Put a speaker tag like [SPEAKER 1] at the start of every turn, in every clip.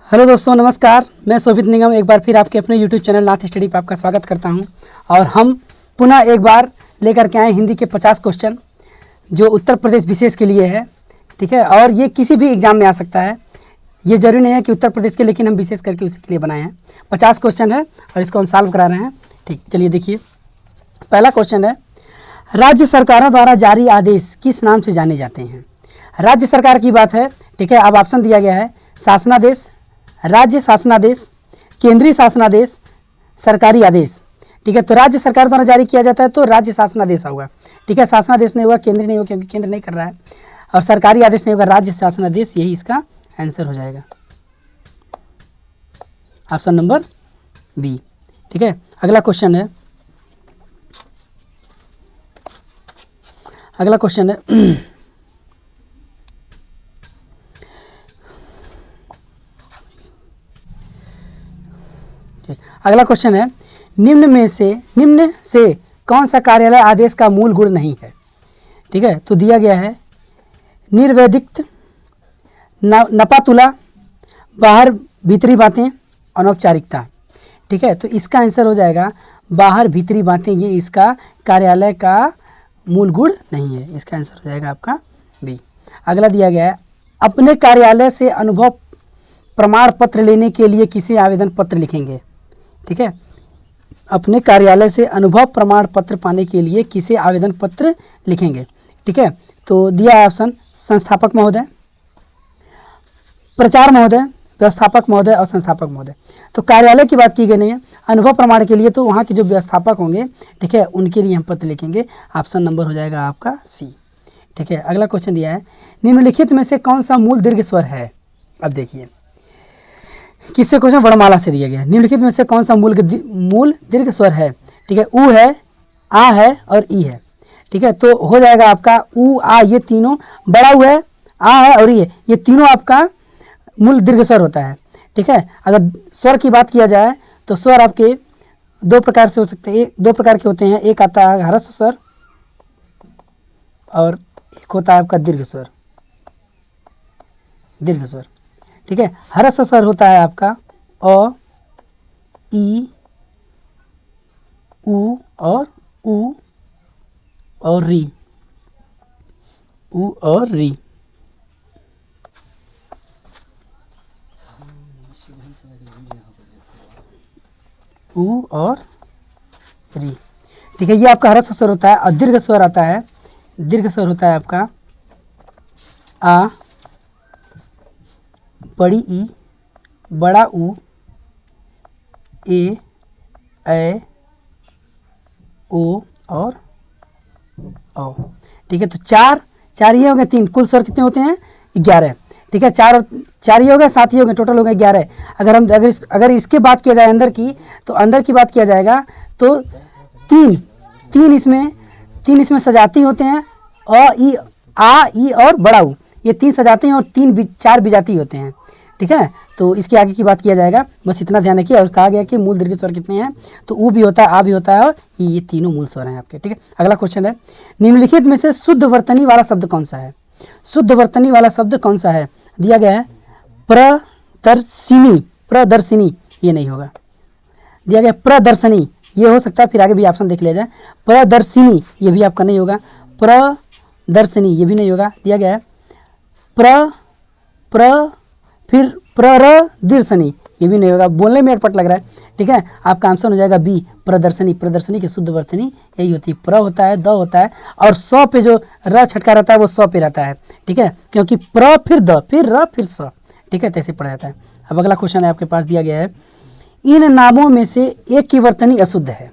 [SPEAKER 1] Hello दोस्तों, नमस्कार। मैं शोभित निगम एक बार फिर आपके अपने यूट्यूब चैनल नाथ स्टडी पर आपका स्वागत करता हूं। और हम पुनः एक बार लेकर के आए हिंदी के 50 क्वेश्चन जो उत्तर प्रदेश विशेष के लिए है। ठीक है, और ये किसी भी एग्जाम में आ सकता है, ये जरूरी नहीं है कि उत्तर प्रदेश के, लेकिन हम विशेष करके उसी के लिए बनाए हैं। 50 क्वेश्चन है और इसको हम सॉल्व करा रहे हैं। ठीक, चलिए देखिए। पहला क्वेश्चन है, राज्य सरकारों द्वारा जारी आदेश किस नाम से जाने जाते हैं? राज्य सरकार की बात है। ठीक है, अब ऑप्शन दिया गया है शासनादेश, राज्य शासनादेश, केंद्रीय शासनादेश, सरकारी आदेश। ठीक है, तो राज्य सरकार द्वारा जारी किया जाता है तो राज्य शासनादेश होगा। ठीक है, शासनादेश नहीं होगा, केंद्रीय नहीं होगा क्योंकि केंद्र नहीं कर रहा है, और सरकारी आदेश नहीं होगा, राज्य शासनादेश, यही इसका आंसर हो जाएगा, ऑप्शन नंबर बी। ठीक है, अगला क्वेश्चन है, अगला क्वेश्चन है अगला क्वेश्चन है, निम्न से कौन सा कार्यालय आदेश का मूल गुण नहीं है? ठीक है, तो दिया गया है निर्वैदिक्त, नपातुला, बाहर भीतरी बातें, अनौपचारिकता। ठीक है, तो इसका आंसर हो जाएगा बाहर भीतरी बातें, ये इसका कार्यालय का मूल गुण नहीं है, इसका आंसर हो जाएगा आपका बी। अगला दिया गया है, अपने कार्यालय से अनुभव प्रमाण पत्र लेने के लिए किसे आवेदन पत्र लिखेंगे? ठीक है, अपने कार्यालय से अनुभव प्रमाण पत्र पाने के लिए किसे आवेदन पत्र लिखेंगे? ठीक है, तो दिया है ऑप्शन संस्थापक महोदय, प्रचार महोदय, व्यवस्थापक महोदय और संस्थापक महोदय। तो कार्यालय की बात की गई नहीं है, अनुभव प्रमाण के लिए तो वहाँ के जो व्यवस्थापक होंगे, ठीक है, उनके लिए हम पत्र लिखेंगे, ऑप्शन नंबर हो जाएगा आपका सी। ठीक है, अगला क्वेश्चन दिया है, निम्नलिखित में से कौन सा मूल दीर्घ स्वर है? अब किससे क्वेश्चन, वर्णमाला से दिया गया है। निम्नलिखित में से कौन सा मूल दीर्घ स्वर है? ठीक है, उ है, आ है और ई है। ठीक है, तो हो जाएगा आपका उ, आ, ये तीनों, बड़ा उ है, आ है और ई है, ये तीनों आपका मूल दीर्घ स्वर होता है। ठीक है, अगर स्वर की बात किया जाए तो स्वर आपके दो प्रकार से हो सकते हैं, दो प्रकार के होते हैं, एक आता है ह्रस्व स्वर और एक होता है आपका दीर्घ स्वर। दीर्घ स्वर, ठीक है, ह्रस्व स्वर होता है आपका अ, ई, उ और री, उ और री। उ और री, ठीक है, ये आपका ह्रस्व स्वर होता है। और दीर्घ स्वर आता है, दीर्घ स्वर होता है आपका आ, बड़ी ई, बड़ा उ, ए, ओ और औ। ठीक है, तो चार ये हो गए, तीन, कुल स्वर कितने होते हैं? 11। ठीक है, चार ये हो गए, 7 ये हो गए, टोटल हो गए 11। अगर इसके बात किया जाए अंदर की, तो अंदर की बात किया जाएगा तो तीन इसमें सजाती होते हैं, अ, ई, आ, ई और बड़ा उ, ये 3 सजाते हैं और 4 विजाती होते हैं। ठीक है, तो इसके आगे की बात किया जाएगा, बस इतना ध्यान रखिए। और कहा गया कि मूल दीर्घ स्वर कितने हैं, तो उ भी होता है, आ भी होता है और ये तीनों मूल स्वर हैं आपके। ठीक है, अगला क्वेश्चन है, निम्नलिखित में से शुद्ध वर्तनी वाला शब्द कौन सा है? शुद्ध वर्तनी वाला शब्द कौन सा है? दिया गया है प्रदर्शिनी, प्रदर्शिनी ये नहीं होगा, दिया गया प्रदर्शनी, ये हो सकता है, फिर आगे भी ऑप्शन देख लिया जाए। प्रदर्शिनी ये भी आपका नहीं होगा, प्रदर्शनी ये भी नहीं होगा, दिया गया है फिर प्रदर्शनी ये भी नहीं होगा, बोलने में अटपट लग रहा है। ठीक है, आपका आंसर हो जाएगा बी, प्रदर्शनी। प्रदर्शनी की शुद्ध वर्तनी यही होती है, प्र होता है, द होता है, और स पे जो र छटका रहता है वो स पे रहता है। ठीक है, क्योंकि प्र फिर द फिर र फिर स, ठीक है, तैसे पढ़ा जाता है। अब अगला क्वेश्चन है आपके पास, दिया गया है, इन नामों में से एक की वर्तनी अशुद्ध है।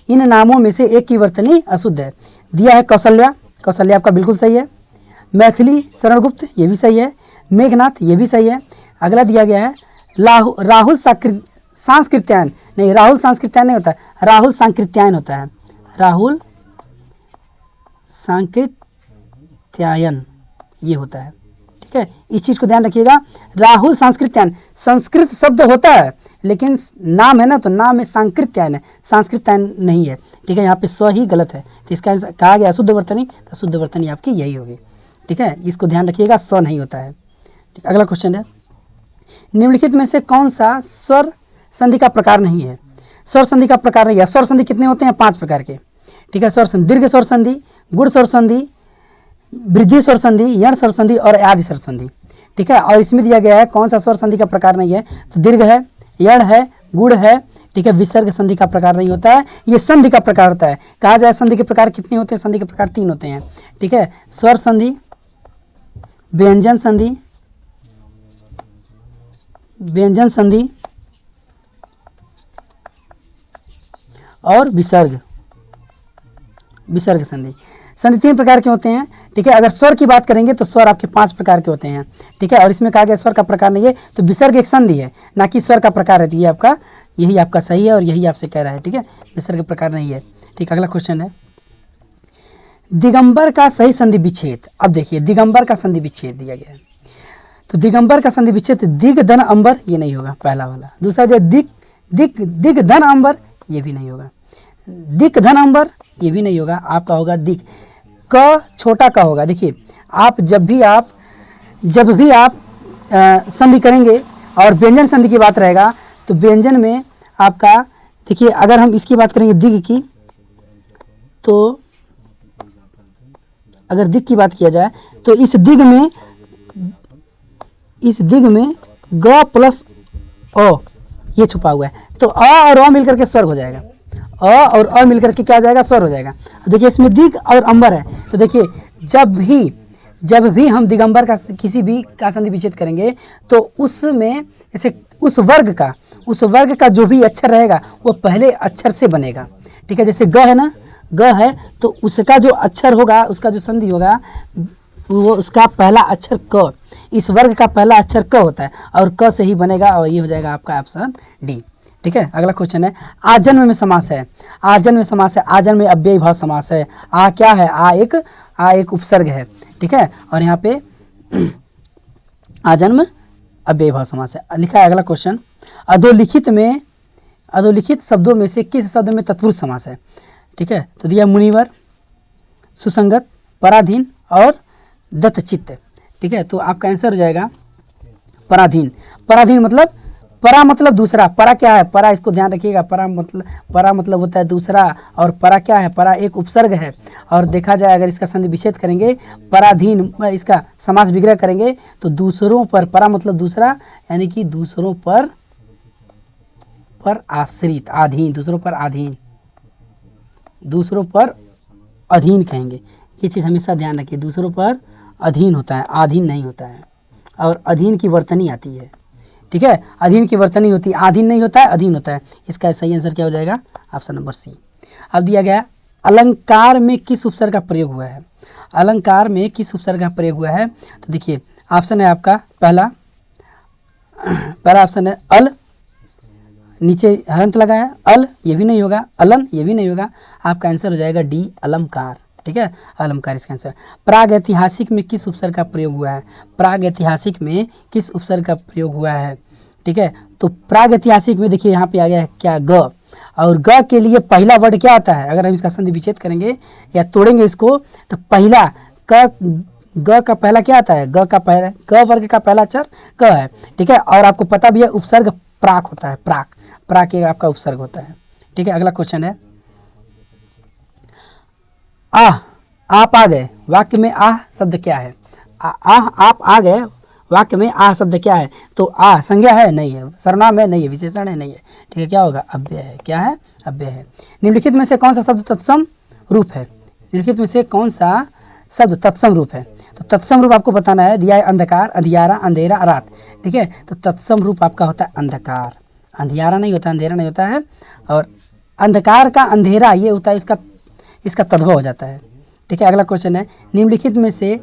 [SPEAKER 1] इन नामों में से एक की वर्तनी अशुद्ध है। दिया है कौशल्या, कौशल्या आपका बिल्कुल सही है। मैथिली शरणगुप्त ये भी सही है। मेघनाथ ये भी सही है। अगला दिया गया है राहुल सांस्कृत्यायन, नहीं, राहुल सांस्कृत्यायन नहीं होता है, राहुल सांकृत्यायन होता है, राहुल सांकृत्यायन ये होता है। ठीक है, इस चीज को ध्यान रखिएगा, राहुल सांस्कृत्यायन, संस्कृत शब्द होता है लेकिन नाम है ना, तो नाम है सांकृत्यायन है, सांस्कृत्यायन नहीं है। ठीक है, यहाँ पे स ही गलत है, तो इसका कहा गया शुद्ध वर्तनी, तो शुद्ध वर्तनी आपकी यही होगी। ठीक है, इसको ध्यान रखिएगा, स नहीं होता है। ठीक, अगला क्वेश्चन है, निम्नलिखित में से कौन सा स्वर संधि का प्रकार नहीं है? स्वर संधि का प्रकार नहीं है। स्वर संधि कितने होते हैं? 5 प्रकार के, ठीक है। स्वर संधि, दीर्घ स्वर संधि, गुण स्वर संधि, वृद्धि स्वर संधि, यण स्वर संधि और आदि स्वर संधि, ठीक है। और इसमें दिया गया है कौन सा स्वर संधि का प्रकार नहीं है, तो दीर्घ है, यण है, गुण है, ठीक है। विसर्ग संधि का प्रकार नहीं होता है, ये संधि का प्रकार होता है। कहा जाए संधि के प्रकार कितने होते हैं? संधि के प्रकार 3 होते हैं, ठीक है। स्वर संधि, व्यंजन संधि, व्यंजन संधि और विसर्ग, विसर्ग संधि। संधि 3 प्रकार के होते हैं, ठीक है। अगर स्वर की बात करेंगे तो स्वर आपके 5 प्रकार के होते हैं, ठीक है। और इसमें कहा गया स्वर का प्रकार नहीं है, तो विसर्ग एक संधि है, ना कि स्वर का प्रकार है। तो ये आपका, यही आपका सही है और यही आपसे कह रहा है, ठीक है। विसर्ग प्रकार नहीं है, ठीक। अगला क्वेश्चन है, दिगंबर का सही संधि विच्छेद। अब देखिए दिगंबर का संधि विच्छेद दिया गया है, तो दिगंबर का संधि विच्छेद दिग धन अंबर, ये नहीं होगा पहला वाला। दूसरा दिया दिग दिग दिग धन अंबर, ये भी नहीं होगा। दिक धन अंबर, ये भी नहीं होगा। आपका होगा दिक, क छोटा क होगा। देखिए आप जब भी आप संधि करेंगे और व्यंजन संधि की बात रहेगा, तो व्यंजन में आपका देखिए, अगर हम इसकी बात करेंगे दिग की, तो अगर दिग की बात किया जाए तो इस दिग में ग प्लस ओ ये छुपा हुआ है, तो अ और अ मिलकर के स्वर्ग हो जाएगा। अ और अ मिलकर के क्या हो जाएगा? स्वर हो जाएगा। देखिए इसमें दिग और अंबर है, तो देखिए जब भी हम दिगंबर का किसी भी का संधि विच्छेद करेंगे तो उसमें जैसे उस वर्ग का जो भी अक्षर रहेगा वो पहले अक्षर से बनेगा, ठीक है। जैसे ग है ना, ग है तो उसका जो अक्षर होगा, उसका जो संधि होगा वो उसका पहला अक्षर क, इस वर्ग का पहला अक्षर क होता है और क से ही बनेगा, और ये हो जाएगा आपका ऑप्शन डी, ठीक है। अगला क्वेश्चन है, आजन्म में समास है। आजन्म में समास है, आजन्म में अव्ययी भाव समास है। आ क्या है? आ एक उपसर्ग है, ठीक है। और यहाँ पे आजन्म अव्ययी भाव समास है लिखा है। अगला क्वेश्चन, अधोलिखित शब्दों में से किस शब्द में तत्पुरुष समास है? ठीक है, तो दिया मुनिवर, सुसंगत, पराधीन और दत्तचित्त, ठीक है। तो आपका आंसर हो जाएगा पराधीन। पराधीन मतलब परा मतलब दूसरा, परा क्या है? परा, इसको ध्यान रखिएगा, परा मतलब होता है दूसरा, और परा क्या है? परा एक उपसर्ग है। और देखा जाए अगर इसका संधि विच्छेद करेंगे, पराधीन इसका समास विग्रह करेंगे तो दूसरों पर, परा मतलब दूसरा, यानी कि दूसरों पर आश्रित, आधीन, दूसरों पर अधीन कहेंगे। ये चीज़ हमेशा ध्यान रखिए, दूसरों पर अधीन होता है, आधीन नहीं होता है। और अधीन की वर्तनी आती है, ठीक है, अधीन की वर्तनी होती है, आधीन नहीं होता है, अधीन होता है। इसका सही आंसर क्या हो जाएगा? Option number C. अब दिया गया, अलंकार में किस उपसर्ग का प्रयोग हुआ है? अलंकार में किस उपसर्ग का प्रयोग हुआ है? तो देखिए ऑप्शन है आपका पहला ऑप्शन है अल, नीचे हलंत लगा है, अल, ये भी नहीं होगा, अलन, ये भी नहीं होगा। आपका आंसर हो जाएगा डी, अलंकार, ठीक है, अलंकार इसका आंसर। प्राग ऐतिहासिक में किस उपसर्ग का प्रयोग हुआ है? प्राग ऐतिहासिक में किस उपसर्ग का प्रयोग हुआ है? ठीक है, तो प्राग ऐतिहासिक में देखिए यहाँ पे आ गया है क्या? ग, और ग के लिए पहला वर्ड क्या होता है? अगर हम इसका संधि विच्छेद करेंगे या तोड़ेंगे इसको, तो पहला ग का पहला क्या आता है? ग का पहला, ग वर्ग का पहला अक्षर क है, ठीक है। और आपको पता भी है उपसर्ग प्राक होता है, प्राक ये आपका उपसर्ग होता है, ठीक है। अगला क्वेश्चन है, आप आ गए वाक्य में आह शब्द क्या है? आप आ गए वाक्य में आह शब्द क्या है? तो आ संज्ञा है? नहीं है। सर्वनाम है? नहीं है। विशेषण है? नहीं है। ठीक है, क्या होगा? अव्यय है। क्या है? अव्यय है। निम्नलिखित में से कौन सा शब्द तत्सम रूप है? निम्नलिखित में से कौन सा शब्द तत्सम रूप है? तो तत्सम रूप आपको बताना है, दिया है अंधकार, अंधियारा, अंधेरा, रात, ठीक है। तो तत्सम रूप आपका होता है अंधकार, अंधियारा नहीं होता, अंधेरा नहीं होता है। और अंधकार का अंधेरा ये होता है, इसका तद्भव हो जाता है, ठीक है। अगला क्वेश्चन है, निम्नलिखित में से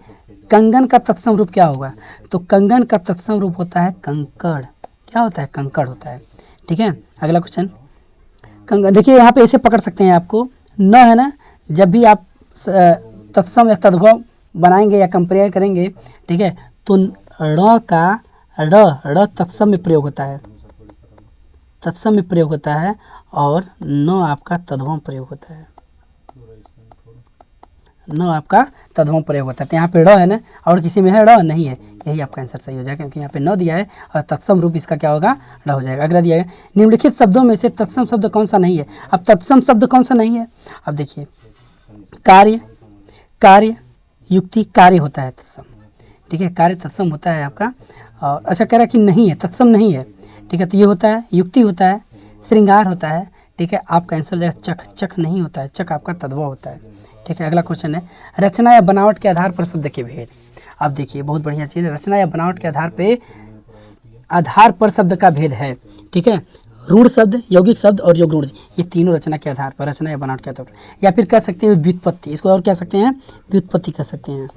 [SPEAKER 1] कंगन का तत्सम रूप क्या होगा? तो कंगन का तत्सम रूप होता है कंकड़। क्या होता है? कंकड़ होता है, ठीक है। अगला क्वेश्चन, कंगन, देखिए यहाँ पे ऐसे पकड़ सकते हैं आपको, न है ना, जब भी आप तत्सम या तद्भव बनाएंगे या कंपेयर करेंगे, ठीक है, तो ण का ड़ तत्सम में प्रयोग होता है, तत्सम में प्रयोग होता है, और न आपका तद्भव प्रयोग होता है, न आपका तद्भव प्रयोग होता है। तो यहाँ पे ड़ है ना, और किसी में है ड़ नहीं है, यही आपका आंसर सही हो जाएगा, क्योंकि यहाँ पे न दिया है और तत्सम रूप इसका क्या होगा, ड़ हो जाएगा। अगला दिया है निम्नलिखित शब्दों में से तत्सम शब्द कौन सा नहीं है। अब तत्सम शब्द कौन सा नहीं है, अब देखिए कार्य, कार्य युक्ति, कार्य होता है तत्सम, ठीक है, कार्य तत्सम होता है आपका। और अच्छा कह रहा है कि नहीं है, तत्सम नहीं है, ठीक है, तो ये होता है युक्ति होता है, श्रृंगार होता है, ठीक है, आपका आंसर हो जाएगा चख, चख नहीं होता है, चख आपका तद्भव होता है, ठीक है। अगला क्वेश्चन है रचना या बनावट के आधार पर शब्द के भेद। अब देखिए बहुत बढ़िया चीज़ है, रचना या बनावट के आधार पर शब्द का भेद है, ठीक है। रूढ़ शब्द, यौगिक शब्द और योग रूढ़, ये तीनों रचना के आधार पर, रचना या बनावट के आधार पर, या फिर कह सकते हैं व्युत्पत्ति, इसको और कह सकते हैं व्युत्पत्ति कह सकते हैं,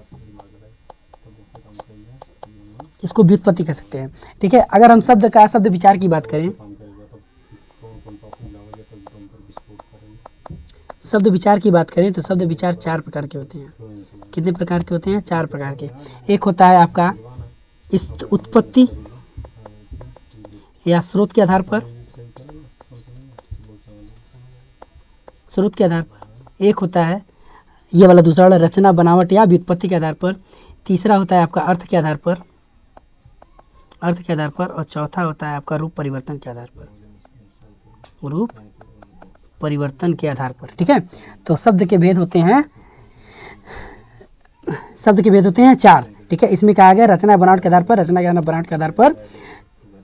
[SPEAKER 1] इसको व्युत्पत्ति कह सकते हैं, ठीक है। अगर हम शब्द का शब्द विचार की बात करें, शब्द विचार की बात करें तो शब्द विचार 4 प्रकार के होते हैं। कितने प्रकार के होते हैं, 4 प्रकार के। एक होता है आपका इस उत्पत्ति या स्रोत के आधार पर, स्रोत के आधार पर। एक होता है ये वाला, दूसरा वाला रचना बनावट या व्युत्पत्ति के आधार पर। तीसरा होता है आपका अर्थ के आधार पर, अर्थ के आधार पर। और चौथा होता है आपका रूप परिवर्तन के आधार पर, रूप परिवर्तन के आधार पर, ठीक है। तो शब्द के भेद होते हैं, शब्द के भेद होते हैं 4, ठीक है। इसमें कहा गया रचना बनावट के आधार पर, रचना या बनावट के आधार पर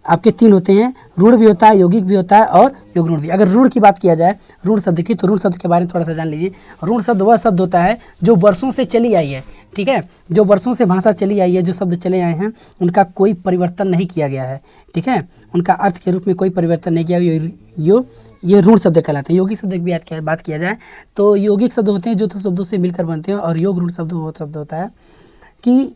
[SPEAKER 1] आपके 3 होते हैं, रूढ़ भी होता है, यौगिक भी होता है और योग रूढ़ भी। अगर रूढ़ की बात किया जाए, रूढ़ शब्द की, तो रूढ़ शब्द के बारे में थोड़ा सा जान लीजिए। रूढ़ शब्द वह शब्द होता है जो वर्षों से चली आई है, ठीक है, जो वर्षों से भाषा चली आई है, जो शब्द चले आए हैं उनका कोई परिवर्तन नहीं किया गया है, ठीक है, उनका अर्थ के रूप में कोई परिवर्तन नहीं किया, ये रूढ़ शब्द कहलाते हैं। यौगिक शब्द की बात किया जाए तो यौगिक शब्द होते हैं जो दो शब्दों से मिलकर बनते हैं, और योग रूढ़ शब्द वो शब्द होता है कि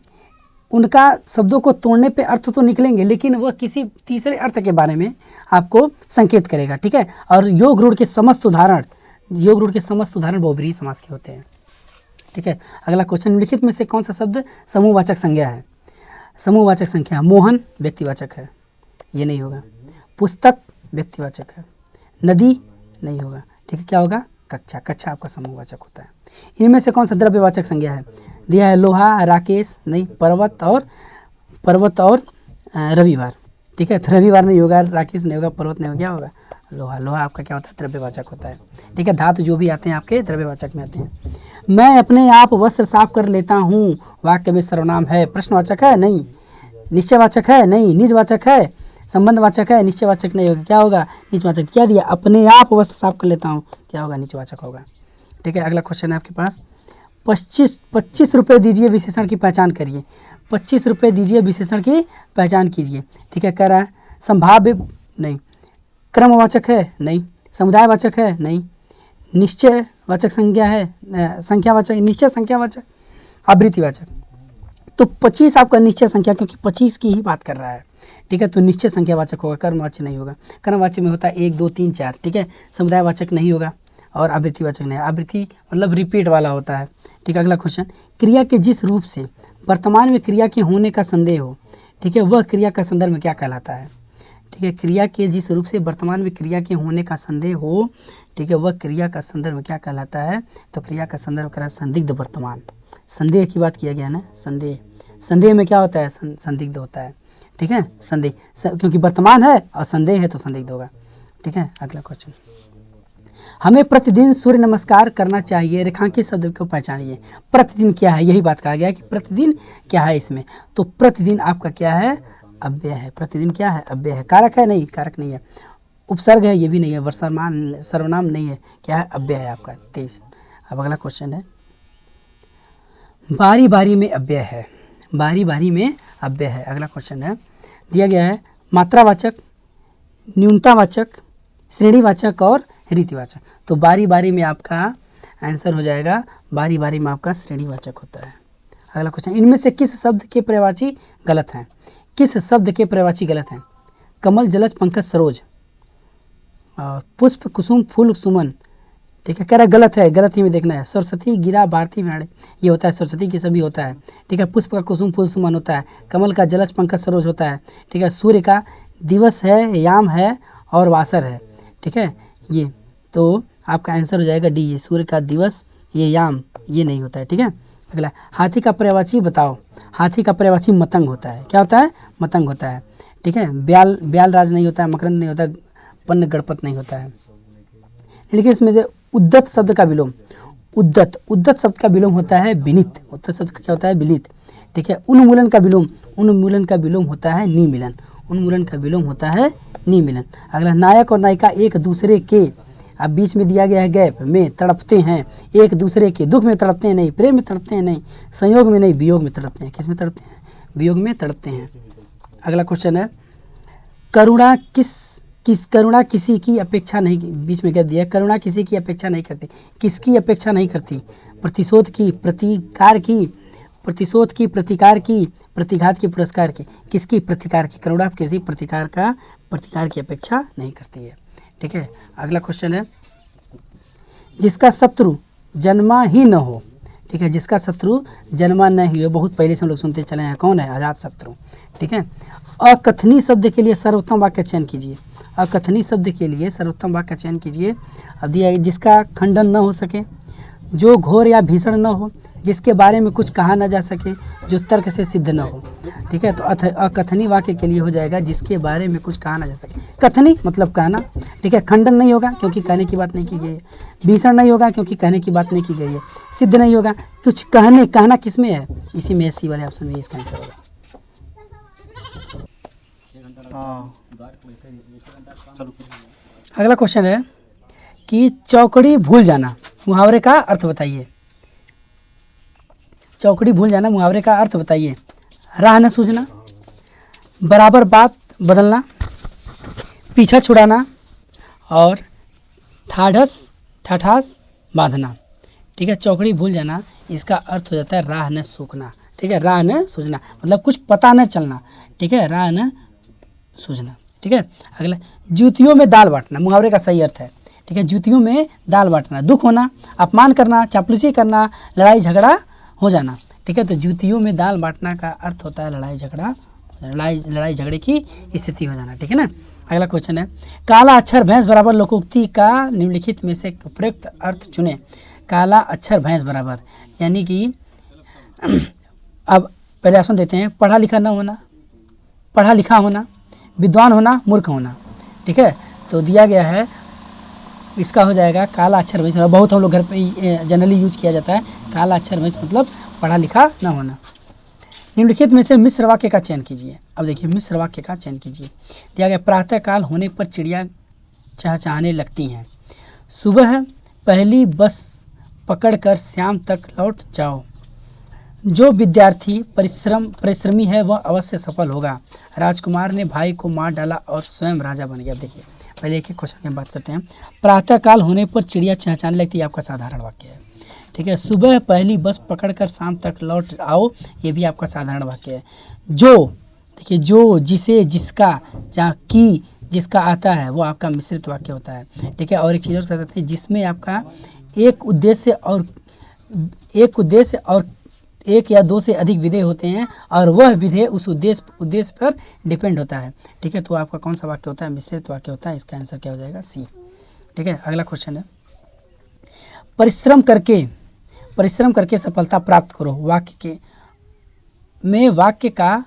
[SPEAKER 1] उनका शब्दों को तोड़ने पे अर्थ तो निकलेंगे, लेकिन वह किसी तीसरे अर्थ के बारे में आपको संकेत करेगा, ठीक है। और योग रूढ़ के समस्त उदाहरण, योग रूढ़ के समस्त उदाहरण बहुब्रीहि समास के होते हैं, ठीक है। अगला क्वेश्चन निम्नलिखित में से कौन सा शब्द समूहवाचक संज्ञा है। समूहवाचक संख्या, मोहन व्यक्तिवाचक है, ये नहीं होगा। पुस्तक व्यक्तिवाचक है, नदी नहीं होगा, ठीक है, क्या होगा, कक्षा, कक्षा आपका समूहवाचक होता है। इनमें से कौन सा द्रव्यवाचक संज्ञा है, दिया है लोहा, राकेश नहीं, पर्वत और रविवार, ठीक है, तो रविवार नहीं होगा, राकेश नहीं होगा, पर्वत नहीं होगा, क्या होगा, लोहा। लोहा आपका क्या होता है, द्रव्यवाचक होता है, ठीक है। धातु जो भी आते हैं आपके द्रव्यवाचक में आते हैं। मैं अपने आप वस्त्र साफ कर लेता हूँ, वाक्य में सर्वनाम है, प्रश्नवाचक है नहीं, निश्चयवाचक है नहीं, निजवाचक है, संबंधवाचक है, निश्चयवाचक नहीं होगा, क्या होगा, निजवाचक। क्या दिया, अपने आप वस्त्र साफ कर लेता हूँ, क्या होगा, निजवाचक होगा, ठीक है। अगला क्वेश्चन है आपके पास 25 रुपये दीजिए, विशेषण की पहचान करिए। 25 रुपये दीजिए, विशेषण की पहचान कीजिए, ठीक है। कह रहा है संभाव्य नहीं, क्रमवाचक है नहीं, समुदायवाचक है नहीं, निश्चयवाचक संज्ञा है, संख्यावाचक, निश्चय संख्यावाचक, आवृत्तिवाचक। तो 25 आपका निश्चय संख्या, क्योंकि 25 की ही बात कर रहा है, ठीक है, तो निश्चय संख्यावाचक होगा, कर्मवाच्य नहीं होगा। कर्मवाच्य में होता है 1 2 3 4, ठीक है। समुदायवाचक नहीं होगा और आवृत्तिवाचक नहीं, आवृत्ति मतलब रिपीट वाला होता है, ठीक है। अगला क्वेश्चन, क्रिया के जिस रूप से वर्तमान में क्रिया के होने का संदेह हो, ठीक है, वह क्रिया का संदर्भ में क्या कहलाता है, ठीक है। क्रिया के जिस रूप से वर्तमान में क्रिया के होने का संदेह हो, ठीक है, वह क्रिया का संदर्भ में क्या कहलाता है, तो क्रिया का संदर्भ करा संदिग्ध वर्तमान। संदेह की बात किया गया ना, संदेह, संदेह में क्या होता है, संदिग्ध होता है, ठीक है, संदेह, क्योंकि वर्तमान है और संदेह है तो संदिग्ध होगा, ठीक है। अगला क्वेश्चन, हमें प्रतिदिन सूर्य नमस्कार करना चाहिए, रेखांकित शब्द को पहचानिए। प्रतिदिन क्या है, यही बात कहा गया है कि प्रतिदिन क्या है इसमें, तो प्रतिदिन आपका क्या है, अव्यय है। प्रतिदिन क्या है, अव्यय है। कारक है नहीं, कारक नहीं है। उपसर्ग है, ये भी नहीं है। वर्तमान सर्वनाम नहीं है, क्या है, अव्यय है आपका 23। अब अगला क्वेश्चन है, बारी बारी में अव्यय है, बारी बारी में अव्यय है। अगला क्वेश्चन है, दिया गया है मात्रावाचक, न्यूनतावाचक, श्रेणीवाचक और रीतिवाचक। तो बारी बारी में आपका आंसर हो जाएगा, बारी बारी में आपका श्रेणीवाचक होता है। अगला क्वेश्चन, इनमें से किस शब्द के पर्यायवाची गलत हैं, किस शब्द के पर्यायवाची गलत हैं। कमल, जलज, पंकज, सरोज और पुष्प, कुसुम, फूल, सुमन, ठीक है। कह रहा गलत है, गलत ही में देखना है। सरस्वती, गिरा, भारती, नाड़ी, ये होता है, सरस्वती की सभी होता है, ठीक है। पुष्प का कुसुम, फूल, सुमन होता है। कमल का जलज, पंकज, सरोज होता है, ठीक है। सूर्य का दिवस है, याम है और वासर है, ठीक है। ये तो आपका आंसर हो जाएगा डी, ये सूर्य का दिवस, ये याम ये नहीं होता है। ठीक है, अगला हाथी का पर्यायवाची बताओ। हाथी का पर्यायवाची मतंग होता है। क्या होता है? मतंग होता है। ठीक है, ब्याल राज नहीं होता है, मकरंद नहीं होता है, पन्न गणपत नहीं होता है। लेकिन इसमें से उद्दत शब्द का विलोम, उद्दत शब्द का विलोम होता है विनीत। उद्दत शब्द का क्या होता है? विनीत। ठीक है, उन्मूलन का विलोम होता है निमिलन। उन्मूलन का विलोम होता है निमिलन। अगला नायक और नायिका एक दूसरे के, अब बीच में दिया गया है गैप, में तड़पते हैं, एक दूसरे के दुख में तड़पते हैं नहीं, प्रेम में तड़पते हैं नहीं, संयोग में नहीं, वियोग में तड़पते हैं। किस में तड़पते हैं? वियोग में तड़पते हैं। अगला क्वेश्चन है करुणा करुणा किसी की अपेक्षा नहीं, बीच में क्या दिया? करुणा किसी की अपेक्षा नहीं करती। किसकी अपेक्षा नहीं करती? प्रतिशोध की, प्रतिकार की, प्रतिकार की, प्रतिघात की, पुरस्कार की। किसकी? प्रतिकार की। करुणा किसी प्रतिकार की अपेक्षा नहीं करती है। ठीक है, अगला क्वेश्चन है जिसका शत्रु जन्मा ही न हो। ठीक है, जिसका शत्रु जन्मा नहीं हो, बहुत पहले से हम लोग सुनते चले हैं, कौन है? अजात शत्रु। ठीक है, अकथनीय शब्द के लिए सर्वोत्तम वाक्य चयन कीजिए। अकथनीय शब्द के लिए सर्वोत्तम वाक्य चयन कीजिए। अब दिया है जिसका खंडन न हो सके, जो घोर या भीषण न हो, जिसके बारे में कुछ कहा न जा सके, जो तर्क से सिद्ध न हो। ठीक है, तो अकथनीय वाक्य के लिए हो जाएगा जिसके बारे में कुछ कहा न जा सके। कथनी मतलब कहना। ठीक है, खंडन नहीं होगा क्योंकि कहने की बात नहीं की गई है, भीषण नहीं होगा क्योंकि कहने की बात नहीं की गई है, सिद्ध नहीं होगा, कुछ कहना किस में है? इसी में, सी वाले ऑप्शन में इसका आंसर होगा। अगला क्वेश्चन है कि चौकड़ी भूल जाना, मुहावरे का अर्थ बताइए। चौकड़ी भूल जाना, मुहावरे का अर्थ बताइए। राह न सूझना, बराबर बात बदलना, पीछा छुड़ाना और ठाठास बांधना। ठीक है, चौकड़ी भूल जाना, इसका अर्थ हो जाता है राह न सूखना। ठीक है, राह न सूझना मतलब कुछ पता न चलना। ठीक है, राह न सूझना। ठीक है, अगला जूतियों में दाल बांटना, मुहावरे का सही अर्थ है। ठीक है, जूतियों में दाल बांटना, दुख होना, अपमान करना, चापलूसी करना, लड़ाई झगड़ा हो जाना। ठीक है, तो जूतियों में दाल बांटना का अर्थ होता है लड़ाई झगड़े की स्थिति हो जाना। ठीक है ना। अगला क्वेश्चन है काला अक्षर भैंस बराबर लोकोक्ति का निम्नलिखित में से प्रयुक्त अर्थ चुने। काला अक्षर भैंस बराबर यानी कि अब पहले ऑप्शन देते हैं, पढ़ा लिखा होना, विद्वान होना, मूर्ख होना। ठीक है, तो दिया गया है इसका हो जाएगा काला अक्षर भैंस। बहुत हम लोग घर पे जनरली यूज किया जाता है काला अक्षर भैंस मतलब पढ़ा लिखा न होना। निम्नलिखित में से मिश्र वाक्य का चयन कीजिए। अब देखिए मिश्र वाक्य का चयन कीजिए। दिया गया प्रातः काल होने पर चिड़िया चहचहाने लगती हैं, सुबह पहली बस पकड़कर शाम तक लौट जाओ, जो विद्यार्थी परिश्रमी है वह अवश्य सफल होगा, राजकुमार ने भाई को मार डाला और स्वयं राजा बन गया। देखिए पहले एक क्वेश्चन की बात करते हैं। प्रातः काल होने पर चिड़िया चहचहाने लगती है आपका साधारण वाक्य है। ठीक है, सुबह पहली बस पकड़कर शाम तक लौट आओ, ये भी आपका साधारण वाक्य है। जो देखिए जो जिसे जिसका जहाँ की जिसका आता है वो आपका मिश्रित वाक्य होता है। ठीक है, और एक चीज़ और सकते हैं जिसमें आपका एक उद्देश्य और एक या दो से अधिक विधेय होते हैं और वह विधेय उस उद्देश्य पर डिपेंड होता है। ठीक है, तो आपका कौन सा वाक्य होता है? मिश्रित वाक्य होता है। इसका आंसर क्या हो जाएगा? सी। ठीक है, अगला क्वेश्चन है परिश्रम करके सफलता प्राप्त करो। वाक्य का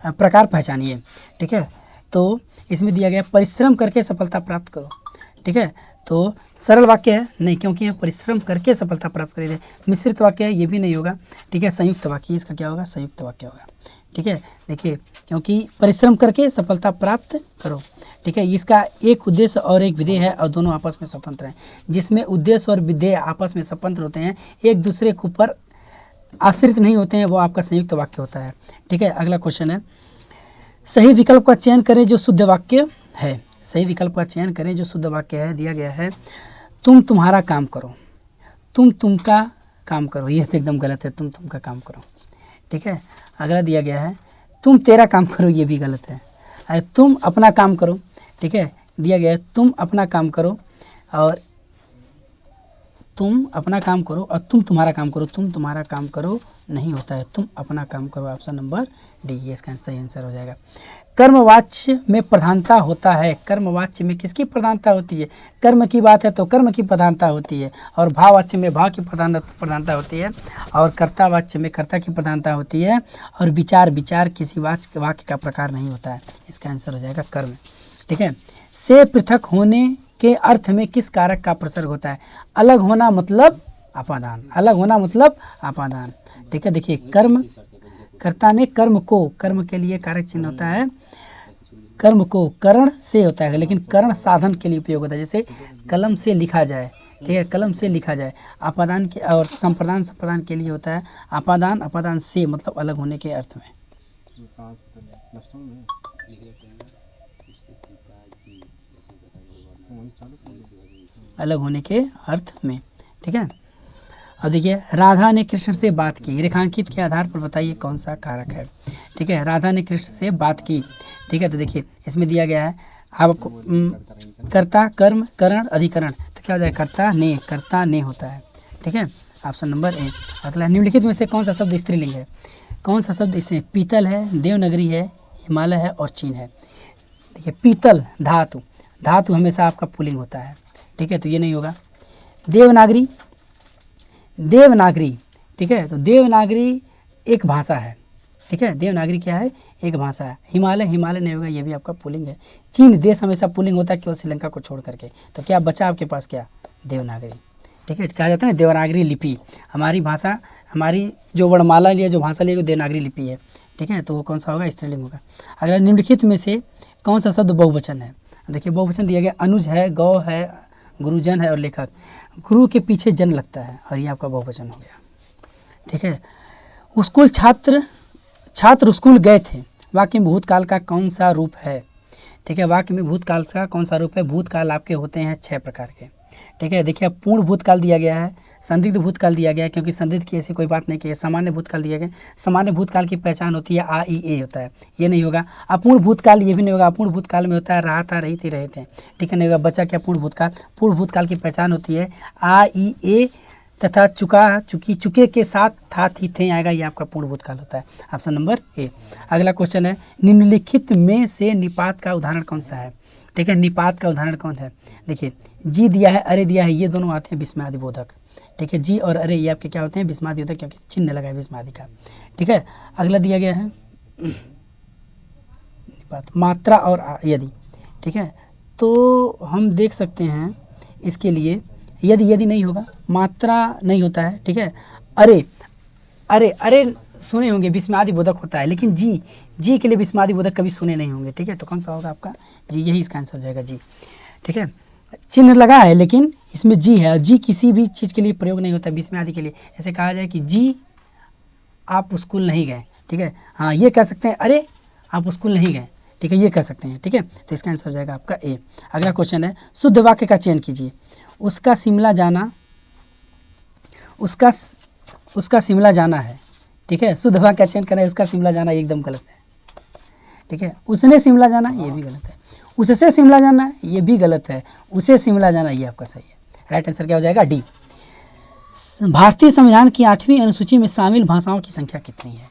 [SPEAKER 1] प्रकार पहचानिए। ठीक है, तो इसमें दिया गया परिश्रम करके सफलता प्राप्त करो। ठीक है, तो सरल वाक्य है नहीं, क्योंकि परिश्रम करके सफलता प्राप्त करेंगे। मिश्रित वाक्य है, ये भी नहीं होगा। ठीक है, संयुक्त वाक्य, इसका क्या होगा? संयुक्त वाक्य होगा। ठीक है, देखिए क्योंकि परिश्रम करके सफलता प्राप्त करो। ठीक है, इसका एक उद्देश्य और एक विधेय है और दोनों आपस में स्वतंत्र हैं। जिसमें उद्देश्य और विधेय आपस में स्वतंत्र होते हैं, एक दूसरे के ऊपर आश्रित नहीं होते हैं, वो आपका संयुक्त वाक्य होता है। ठीक है, अगला क्वेश्चन है सही विकल्प का चयन करें जो शुद्ध वाक्य है। सही विकल्प का चयन करें जो शुद्ध वाक्य है। दिया गया है तुम तुम्हारा काम करो, तुम का काम करो, यह तो एकदम गलत है, तुम का काम करो। ठीक है, अगला दिया गया है तुम तेरा काम करो, ये भी गलत है। तुम अपना काम करो। ठीक है, दिया गया है तुम अपना काम करो और तुम अपना काम करो और तुम तुम्हारा काम करो। तुम तुम्हारा काम करो नहीं होता है, तुम अपना काम करो। ऑप्शन नंबर डी, ये इसका सही आंसर हो जाएगा। कर्मवाच्य में प्रधानता होता है, कर्मवाच्य में किसकी प्रधानता होती है? कर्म की बात है तो कर्म की प्रधानता होती है, और भाववाच्य में भाव की प्रधानता होती है, और कर्तावाच्य में कर्ता की प्रधानता होती है, और विचार किसी वाक्य का प्रकार नहीं होता है। इसका आंसर हो जाएगा कर्म। ठीक है। से पृथक होने के अर्थ में किस कारक का प्रसर्ग होता है? अलग होना मतलब अपादान, अलग होना मतलब अपादान। ठीक है। देखिए कर्म, कर्ता ने कर्म को, कर्म के लिए कारक चिन्ह होता है, कर्म को करण से होता है, लेकिन करण साधन के लिए उपयोग होता है, जैसे कलम से लिखा जाए। ठीक है, कलम से लिखा जाए। अपादान के और संप्रदान के लिए होता है अपादान से मतलब अलग होने के अर्थ में। अलग होने के अर्थ में। ठीक है। अब देखिए राधा ने कृष्ण से बात की, रेखांकित के आधार पर बताइए कौन सा कारक है। ठीक है, राधा ने कृष्ण से बात की। ठीक है, तो देखिए इसमें दिया गया है आपको कर्ता, कर्म, करण, अधिकरण, तो क्या हो जाएगा? कर्ता ने होता है। ठीक है, ऑप्शन नंबर ए। अगला, निम्नलिखित में से कौन सा शब्द स्त्रीलिंग है? कौन सा शब्द स्त्रीलिंग? पीतल है, देवनागरी है, हिमालय है और चीन है। देखिए पीतल धातु हमेशा आपका पुल्लिंग होता है। ठीक है, तो ये नहीं होगा। देवनागरी, ठीक है, तो देवनागरी एक भाषा है। ठीक है, देवनागरी क्या है? एक भाषा है। हिमालय नहीं होगा, ये भी आपका पुल्लिंग है। चीन देश हमेशा पुल्लिंग होता है, केवल श्रीलंका को छोड़ करके। तो क्या बचा आपके पास? क्या? देवनागरी। ठीक है, कहा जाता है ना देवनागरी लिपि हमारी भाषा, हमारी जो वर्णमाला लिया, जो भाषा लिया, वो देवनागरी लिपि है। ठीक है, तो वो कौन सा होगा? स्त्रीलिंग होगा। अगला, निम्नलिखित में से कौन सा शब्द बहुवचन है? देखिए बहुवचन दिया गया, अनुज है, गौ है, गुरुजन है और लेखक। गुरु के पीछे जन लगता है और ये आपका बहुवचन हो गया। ठीक है, स्कूल छात्र स्कूल गए थे, वाक्य में भूतकाल का कौन सा रूप है? ठीक है, वाक्य में भूतकाल का कौन सा रूप है? भूतकाल आपके होते हैं 6 प्रकार के। ठीक है, देखिए पूर्ण भूतकाल दिया गया है, संदिग्ध भूतकाल दिया गया है, क्योंकि संदिग्ध की ऐसी कोई बात नहीं की है। सामान्य भूतकाल दिया गया, सामान्य भूतकाल की पहचान होती है आ, ई, ए होता है, ये नहीं होगा। अपूर्ण भूतकाल, ये भी नहीं होगा। अपूर्ण भूतकाल में होता है रहा था, रही थी, रहे थे। ठीक है, नहीं होगा। बचा क्या? पूर्ण भूतकाल। पूर्ण भूतकाल की पहचान होती है आ, ई, ए तथा चुका, चुकी, चुके के साथ था, थी, थे आएगा, ये आपका पूर्ण भूतकाल होता है। Option number A. अगला क्वेश्चन है, निम्नलिखित में से निपात का उदाहरण कौन सा है? ठीक है, निपात का उदाहरण कौन है? देखिए जी दिया है, अरे दिया है, ये दोनों आते हैं विस्मयादि बोधक। ठीक है, जी और अरे ये आपके क्या होते हैं? विस्मयादि बोधक, क्योंकि चिन्ह लगा है विस्मयादि का। ठीक है, अगला दिया गया है निपात, मात्रा और यदि। ठीक है, तो हम देख सकते हैं इसके लिए यदि नहीं होगा, मात्रा नहीं होता है। ठीक है, अरे सुने होंगे, विस्मयादि बोधक होता है, लेकिन जी के लिए विस्मयादि बोधक कभी सुने नहीं होंगे। ठीक है, तो कौन सा होगा आपका? जी, यही इसका आंसर हो जाएगा, जी। ठीक है, चिन्ह लगा है लेकिन इसमें जी है, जी किसी भी चीज़ के लिए प्रयोग नहीं होता विस्मयादि के लिए। ऐसे कहा जाए कि जी आप स्कूल नहीं गए। ठीक है, हाँ ये कह सकते हैं, अरे आप स्कूल नहीं गए। ठीक है, ये कह सकते हैं। ठीक है, तो इसका आंसर हो जाएगा आपका ए। अगला क्वेश्चन है, शुद्ध वाक्य का चयन कीजिए। उसका शिमला जाना है। ठीक है, शुद्ध वाक्य का चयन करना है, उसका शिमला जाना एकदम गलत है। ठीक है, उसने शिमला जाना, ये भी गलत है। उससे शिमला जाना, ये भी गलत है। उसे शिमला जाना, ये आपका सही है। राइट आंसर क्या हो जाएगा? डी। भारतीय संविधान की 8वीं अनुसूची में शामिल भाषाओं की संख्या कितनी है?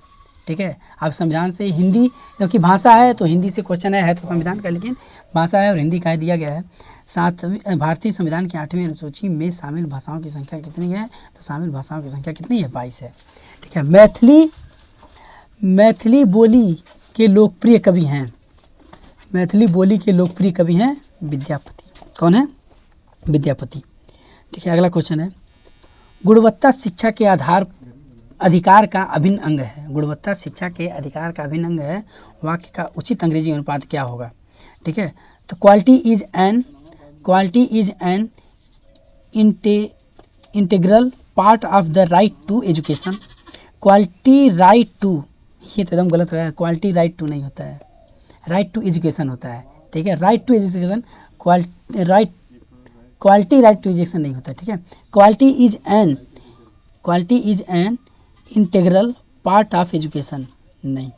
[SPEAKER 1] ठीक है, आप संविधान से हिंदी, क्योंकि भाषा है तो हिंदी से क्वेश्चन है तो संविधान का, लेकिन भाषा है और हिंदी का दिया गया है। भारतीय संविधान की 8वीं अनुसूची में शामिल भाषाओं की संख्या कितनी है? तो शामिल भाषाओं की संख्या कितनी है? 22 है। ठीक है, मैथिली बोली के लोकप्रिय कवि हैं। मैथिली बोली के लोकप्रिय कवि हैं विद्यापति। कौन है? विद्यापति। ठीक है, अगला क्वेश्चन है, गुणवत्ता शिक्षा के अधिकार का अभिन्न अंग है। गुणवत्ता शिक्षा के अधिकार का अभिन्न अंग है। वाक्य का उचित अंग्रेजी अनुपात क्या होगा? ठीक है, तो quality is an integral part of the right to education. Quality right to, ये तो एकदम गलत है। क्वालिटी राइट टू नहीं होता है, राइट टू एजुकेशन होता है। ठीक है, right to education, quality right to education नहीं होता। ठीक है, quality is an integral part of education, नहीं,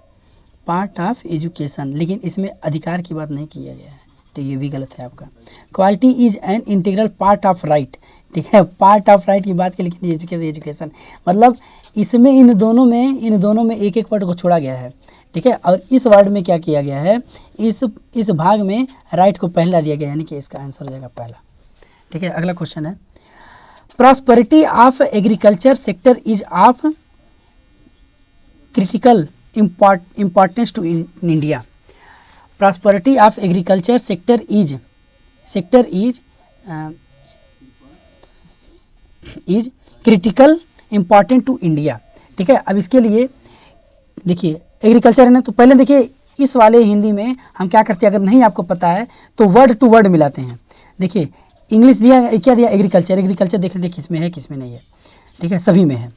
[SPEAKER 1] पार्ट ऑफ एजुकेशन, लेकिन इसमें अधिकार की बात नहीं किया गया है, तो ये भी गलत है आपका। Quality is an integral part of right. ठीक है, पार्ट ऑफ राइट की बात की, लेकिन एजुकेशन मतलब इसमें इन दोनों में एक एक वर्ड को छोड़ा गया है। ठीक है। और इस वर्ड में क्या किया गया है, इस भाग में राइट को पहला दिया गया, यानी कि इसका आंसर हो जाएगा पहला। ठीक है। अगला क्वेश्चन है, prosperity of agriculture sector is of critical importance to India. Prosperity of agriculture sector is critical important to India. ठीक है। अब इसके लिए देखिए एग्रीकल्चर है ना, तो पहले देखिए इस वाले हिंदी में हम क्या करते हैं, अगर नहीं आपको पता है तो वर्ड टू वर्ड मिलाते हैं। देखिए इंग्लिश दिया, क्या दिया, एग्रीकल्चर देख लीजिए किस में है किस में नहीं है। ठीक है, सभी में है।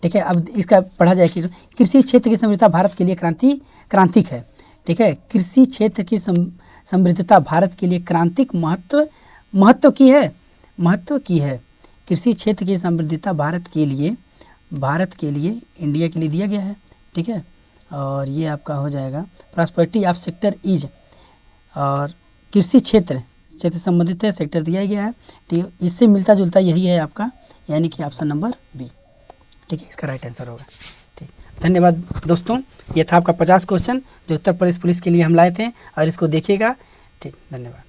[SPEAKER 1] ठीक है। अब इसका पढ़ा जाए कि कृषि क्षेत्र की समृद्धता भारत के लिए क्रांतिक है। ठीक है। कृषि क्षेत्र की समृद्धता भारत के लिए क्रांतिक महत्व की है। कृषि क्षेत्र की समृद्धता भारत के लिए इंडिया के लिए दिया गया है। ठीक है। और ये आपका हो जाएगा प्रॉस्पेरिटी ऑफ सेक्टर इज, और कृषि क्षेत्र से संबंधित है, सेक्टर दिया गया है। ठीक है। इससे मिलता जुलता यही है आपका, यानी कि ऑप्शन नंबर बी। ठीक है, इसका राइट आंसर होगा। ठीक, धन्यवाद दोस्तों। ये था आपका 50 क्वेश्चन जो उत्तर प्रदेश पुलिस के लिए हम लाए थे, और इसको देखिएगा। ठीक, धन्यवाद।